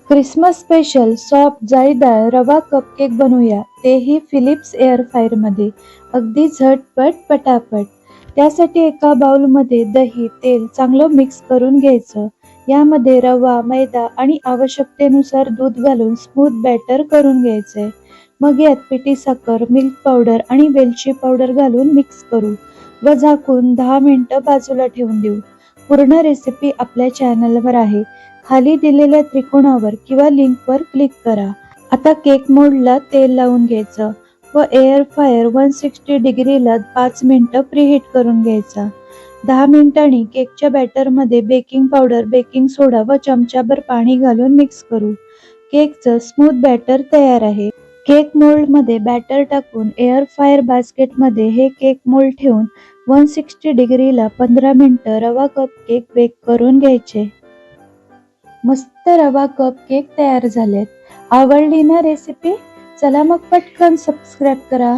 Christmas special soft जाळीदार रवा cupcake बनवूया, तेही फिलिप्स एअर फ्रायर मध्ये. अगदी झटपट पटापट. त्यासाठी एका बाउलमध्ये दही, तेल चांगलं मिक्स करून घ्यायचं. यामध्ये रवा, मैदा आणि आवश्यकतेनुसार दूध घालून स्मूथ बॅटर करून घ्यायचंय. मग यात पिठी साखर, मिल्क पावडर आणि वेलची पावडर घालून मिक्स करू व झाकून 10 मिनिटं बाजूला ठेवून देऊ. पूर्ण रेसिपी आपल्या चॅनलवर आहे. खाली दिलेल्या त्रिकोणावर किंवा लिंकवर क्लिक करा. आता केक मोल्डला तेल लावून घ्यायचं व एअर फ्रायर 160 डिग्रीला 5 मिनिटं प्रीहीट करून घ्यायचा. 10 मिनिटांनी केकच्या बॅटरमध्ये बेकिंग पावडर, बेकिंग सोडा व चमचाभर पाणी घालून मिक्स करू. केकचं स्मूथ बॅटर तयार आहे. केक मोल्डमध्ये बॅटर टाकून एअर फ्रायर बास्केटमध्ये हे केक मोल्ड ठेवून 160 डिग्रीला 15 मिनिटं रवा कपकेक बेक करून घ्यायचे. मस्त रवा कपकेक तयार झालेत. आवडली ना रेसिपी? चला मग पटकन सबस्क्राईब करा.